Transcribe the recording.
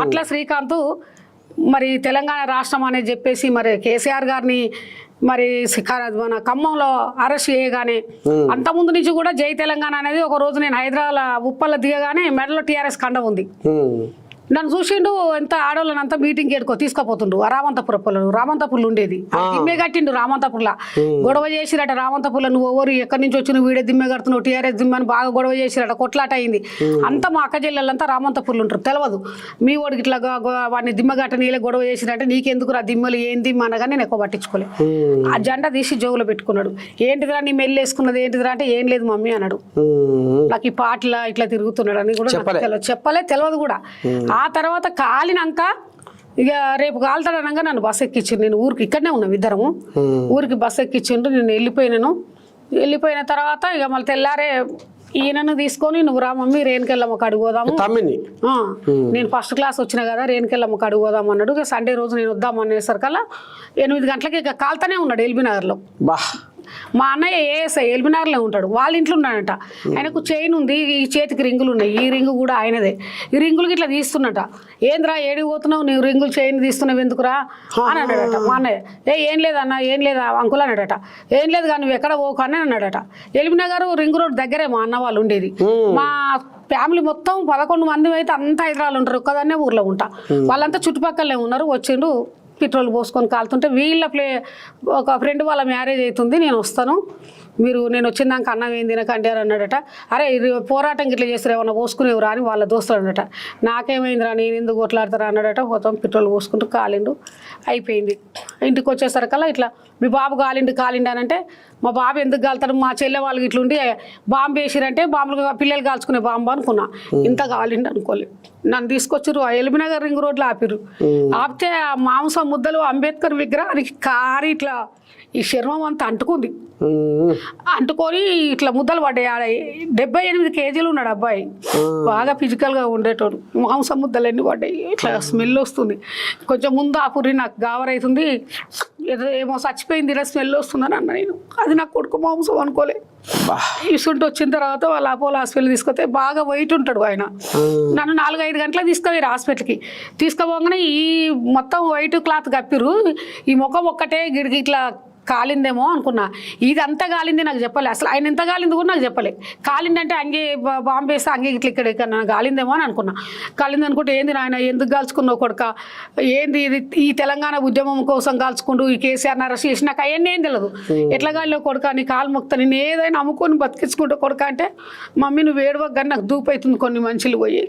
అట్లా శ్రీకాంత్ మరి తెలంగాణ రాష్ట్రం అనేది చెప్పేసి మరి కేసీఆర్ గారిని మరి మన ఖమ్మంలో అరెస్ట్ చేయగానే అంతకుముందు నుంచి కూడా జై తెలంగాణ అనేది ఒక రోజు నేను హైదరాబాద్ ఉప్పల్లో దిగగానే మెడలో టీఆర్ఎస్ కండ ఉంది. నన్ను చూసిండు ఎంత ఆడవాళ్ళని అంతా మీటింగ్ ఏడుకో తీసుకుపోతుండు. రామంతపుర్లు ఉండేది దిమ్మే కట్టిండు. రామంతపుర్లా గొడవ చేసిరట. రామంతపుర్లో నువ్వు ఎవరు ఎక్కడి నుంచి వచ్చి నువ్వు వీడే దిమ్మె కడుతున్నావు టీఆర్ఎస్ దిమ్మని బాగా గొడవ చేసిరట. కొట్లాట అయింది. అంతా మా అక్క చెల్లెళ్ళంతా రామంతపుర్లు ఉంటారు. తెలియదు మీ వాడికి ఇట్లా వాడిని దిమ్మ కట్ట నీళ్ళే గొడవ చేసిరంటే నీకెందుకు రా దిమ్మలు ఏం దిమ్మ అనగా నేను ఎక్కువ పట్టించుకోలే. ఆ జెండా తీసి జోగులో పెట్టుకున్నాడు. ఏంటిదిరా నీ మెల్లి వేసుకున్నది ఏంటిదిరా అంటే ఏం లేదు మమ్మీ అన్నాడు. నాకు ఈ పాటలా ఇట్లా తిరుగుతున్నాడు అని కూడా చెప్పలే తెలియదు కూడా. ఆ తర్వాత కాలినాక ఇక రేపు కాలుతాడనగా నన్ను బస్సు ఎక్కించిండు. నేను ఊరికి ఇక్కడనే ఉన్నాం ఇద్దరము. ఊరికి బస్సు ఎక్కించిండు. నేను వెళ్ళిపోయిన తర్వాత ఇక మళ్ళీ తెల్లారే ఈయనను తీసుకొని నువ్వు రా మమ్మీ రేణుకెళ్ళమ్మ కాడికి పోదాము. నేను ఫస్ట్ క్లాస్ వచ్చిన కదా రేణుకెళ్ళమ్మ కాడికి పోదాం అన్నాడు. ఇక సండే రోజు నేను వద్దాం అనేసరికల్లా 8 గంటలకి ఇక కాలుతానే ఉన్నాడు ఎల్బీనగర్లో. మా అన్నయ్య ఏఎస్ఐ ఎల్బీనగర్లో ఉంటాడు. వాళ్ళ ఇంట్లో ఉన్నాడట. ఆయనకు చైన్ ఉంది. ఈ చేతికి రింగులు ఉన్నాయి. ఈ రింగు కూడా ఆయనదే. ఈ రింగులకి ఇట్లా తీస్తున్నట. ఏంద్రా ఏడికి పోతున్నావు నువ్వు రింగులు చైన్ తీస్తున్నావు ఎందుకురా అని అన్నాడట మా అన్నయ్య. ఏం లేదన్న ఏం లేదా అంకుల్ అన్నాడట. ఏం లేదు కానీ నువ్వు ఎక్కడ పోకు అని అన్నాడట. ఎల్బీనగర్ రింగు రోడ్ దగ్గరే మా అన్న వాళ్ళు ఉండేది. మా ఫ్యామిలీ మొత్తం 11 మంది అయితే అంతా హైదరాబాద్ ఉంటారు. ఒక్కదాన్నే ఊర్లో ఉంటా. వాళ్ళంతా చుట్టుపక్కలే ఉన్నారు. వచ్చిండు పెట్రోల్ పోసుకొని కాలుతుంటే వీళ్ళ ఒక ఫ్రెండ్ వాళ్ళ మ్యారేజ్ అవుతుంది నేను వస్తాను నేను వచ్చిందాక అన్నం ఏం తినకండి అని అన్నాడట. అరే పోరాటం ఇట్లా చేస్తారు ఏమన్నా పోసుకునేవరా అని వాళ్ళ దోస్తులు అన్నట. నాకేమైందిరా నేను ఎందుకు కొట్లాడతారా అన్నాడట. మొత్తం పెట్రోల్ పోసుకుంటూ కాలిండు. అయిపోయింది. ఇంటికి వచ్చేసరికల్లా ఇట్లా మీ బాబు కాలిండి అని అంటే మా బాబు ఎందుకు కాలుతాడు మా చెల్లె వాళ్ళకి ఇట్లుండి బాంబు వేసిరంటే బాంబులు పిల్లలు కాల్చుకునే బాంబు అనుకున్నా. ఇంత కాలిండి అనుకోలేదు. నన్ను తీసుకొచ్చారు ఎల్బీనగర్ రింగ్ రోడ్లో ఆపిరు. ఆపితే ఆ మాంసం ముద్దలు అంబేద్కర్ విగ్రహానికి కారి ఇట్లా ఈ శర్మం అంతా అంటుకొని ఇట్లా ముద్దలు పడ్డాయి. 78 కేజీలు ఉన్నాడు అబ్బాయి. బాగా ఫిజికల్గా ఉండేటోడు. మాంసం ముద్దలు ఎన్ని పడ్డాయి. ఇట్లా స్మెల్ వస్తుంది. కొంచెం ముందు ఆ పురి నాకు గావరైతుంది. ఏమో చచ్చిపోయింది ఇలా స్మెల్ వస్తుందని అన్న నేను. అది నాకు కొడుకు మాంసం అనుకోలే. ఇసుంటి వచ్చిన తర్వాత వాళ్ళ అపోలో హాస్పిటల్ తీసుకొస్తే బాగా వెయిట్ ఉంటాడు ఆయన. నన్ను 4-5 గంటలకు తీసుకుపోయారు హాస్పిటల్కి. తీసుకుపోగానే ఈ మొత్తం వైట్ క్లాత్ కప్పిరు. ఈ ముఖం ఒక్కటే గిడికి ఇట్లా కాలిందేమో అనుకున్నా. ఇది అంతా కాలింది నాకు చెప్పలే. అసలు ఆయన ఎంత కాలింది కూడా నాకు చెప్పలే. కాలిందంటే అంగే బాంబు వేస్తే అంగే ఇట్లా ఇక్కడ కాలిందేమో అని అనుకున్నా. కాలింది అనుకుంటే ఏంది నాయన ఎందుకు కాల్చుకున్నావు కొడుక ఏంది ఇది ఈ తెలంగాణ ఉద్యమం కోసం కాల్చుకుంటూ ఈ కేసీఆర్ అరెస్ట్ చేసి నాకు అవన్నీ ఏం తెలియదు. ఎట్లా కాలిలో కొడుక నీ కాలు మొక్తా నేను ఏదైనా అమ్ముకొని బతికించుకుంటా కొడుక అంటే మమ్మీ నువ్వు ఏడవకు కానీ నాకు దూపు అవుతుంది కొన్ని మనుషులు పోయి